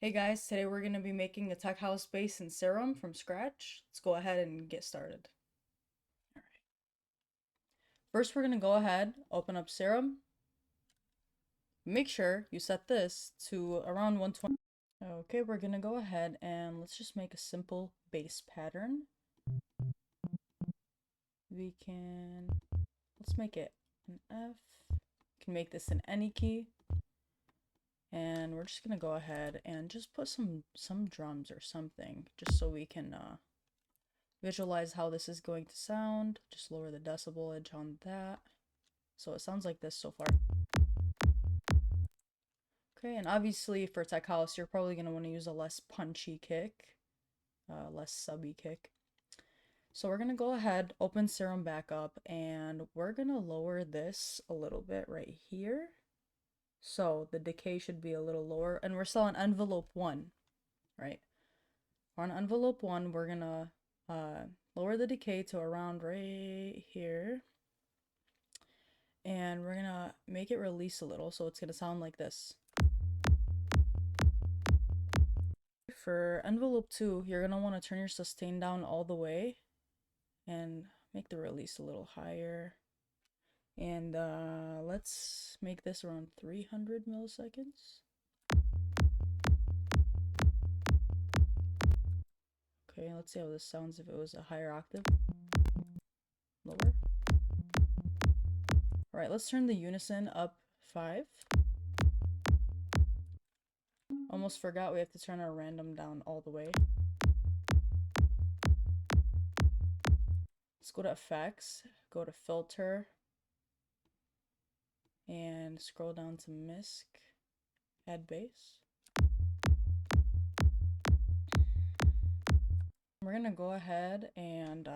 Hey guys, today we're going to be making a tech house bass in Serum from scratch. Let's go ahead and get started. All right. First, we're going to go ahead, open up Serum. Make sure you set this to around 120. Okay, we're going to go ahead and let's just make a simple bass pattern. Let's make it an F. You can make this in any key. And we're just going to go ahead and just put some drums or something just so we can visualize how this is going to sound. Just lower the decibelage on that. So it sounds like this so far. Okay, and obviously for tech house, you're probably going to want to use a less punchy kick, less subby kick. So we're going to go ahead, open Serum back up, and we're going to lower this a little bit right here. So the decay should be a little lower, and we're still on envelope 1, right? On envelope 1, we're going to lower the decay to around right here. And we're gonna make it release a little, so it's gonna sound like this. For envelope 2, you're gonna want to turn your sustain down all the way and make the release a little higher. And let's make this around 300 milliseconds. Okay, let's see how this sounds if it was a higher octave. Lower. Alright, let's turn the unison up 5. Almost forgot we have to turn our random down all the way. Let's go to effects, go to filter, and scroll down to misc, add bass. We're gonna go ahead and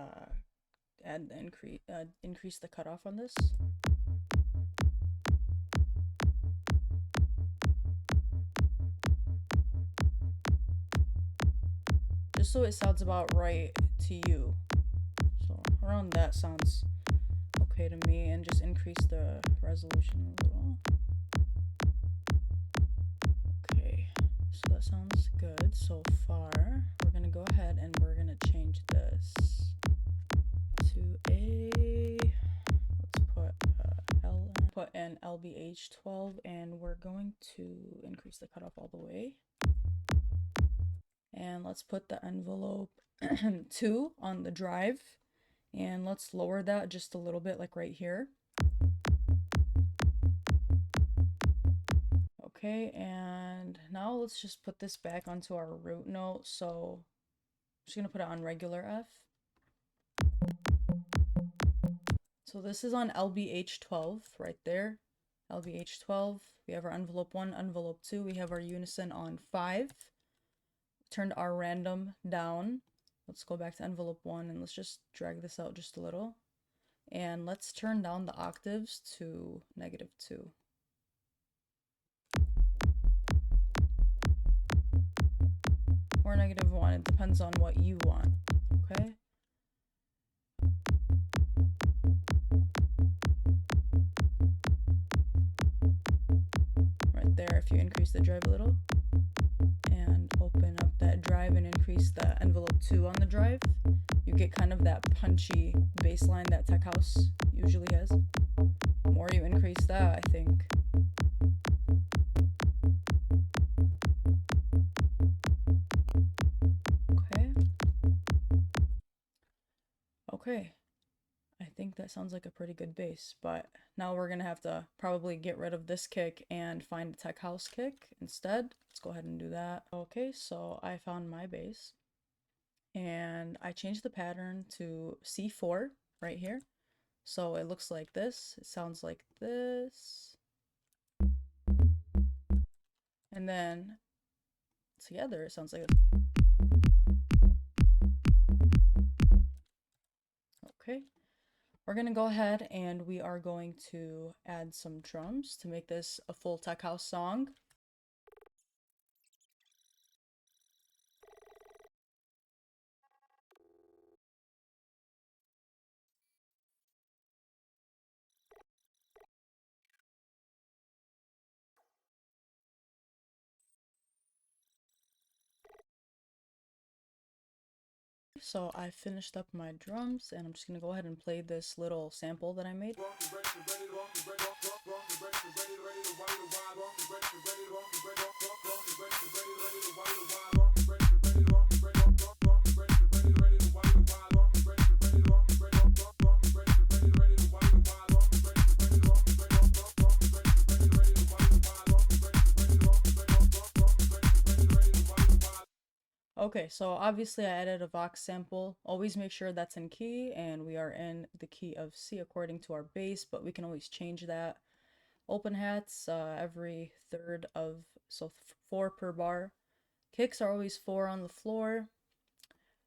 increase the cutoff on this. Just so it sounds about right to you. So around that sounds okay to me, and just increase the resolution a little. Okay, so that sounds good so far. We're gonna go ahead and we're gonna change this to a, let's put an LBH12, and we're going to increase the cutoff all the way. And let's put the envelope 2 on the drive, and let's lower that just a little bit, like right here. Okay, and now let's just put this back onto our root note. So I'm just gonna put it on regular F. So this is on LBH12 right there. LBH12, we have our envelope 1, envelope 2, we have our unison on 5. Turned our random down. Let's go back to envelope 1 and let's just drag this out just a little. And let's turn down the octaves to -2. Or -1, it depends on what you want, okay? Right there, if you increase the drive a little. And open up that drive and increase the envelope 2 on the drive, you get kind of that punchy bass line that tech house usually has. The more you increase that, I think. Okay, I think that sounds like a pretty good bass, but now we're gonna have to probably get rid of this kick and find a tech house kick instead. Let's go ahead and do that. Okay, so I found my bass, and I changed the pattern to C4 right here. So it looks like this, it sounds like this. And then together it sounds like this. Okay, we're gonna go ahead and we are going to add some drums to make this a full tech house song. So I finished up my drums and I'm just gonna go ahead and play this little sample that I made. Okay, so obviously I added a Vox sample. Always make sure that's in key, and we are in the key of C according to our bass, but we can always change that. Open hats every third of, so 4 per bar. Kicks are always 4 on the floor.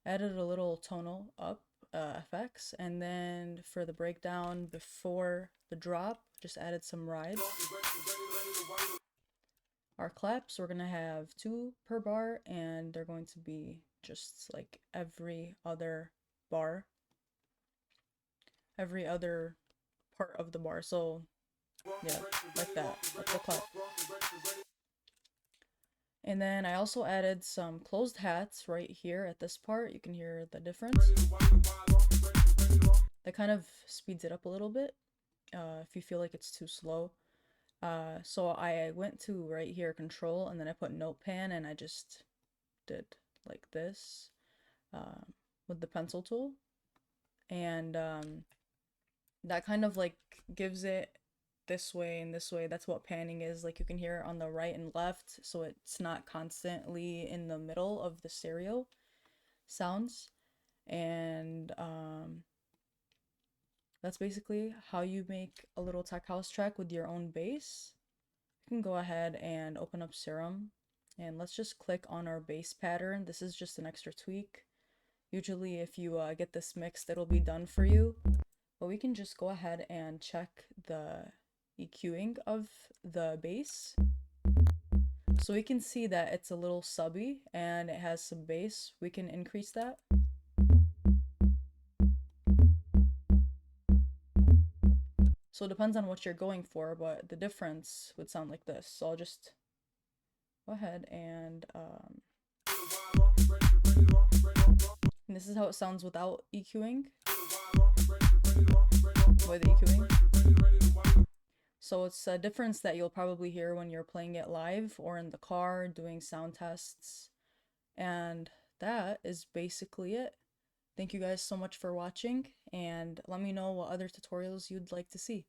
Added a little tonal up effects, and then for the breakdown before the drop, just added some ride. Our claps, we're gonna have 2 per bar, and they're going to be just like every other bar, every other part of the bar. So yeah, like that. That's the clap. And then I also added some closed hats right here at this part. You can hear the difference. That kind of speeds it up a little bit if you feel like it's too slow. So I went to right here, control, and then I put note pan, and I just did like this with the pencil tool. And that kind of like gives it this way and this way. That's what panning is. Like you can hear it on the right and left, so it's not constantly in the middle of the stereo sounds. And that's basically how you make a little tech house track with your own bass. You can go ahead and open up Serum, and let's just click on our bass pattern. This is just an extra tweak. Usually if you get this mixed, it'll be done for you. But we can just go ahead and check the EQing of the bass. So we can see that it's a little subby and it has some bass. We can increase that. So it depends on what you're going for, but the difference would sound like this. So I'll just go ahead and this is how it sounds without EQing. With EQing. So it's a difference that you'll probably hear when you're playing it live or in the car doing sound tests. And that is basically it. Thank you guys so much for watching, and let me know what other tutorials you'd like to see.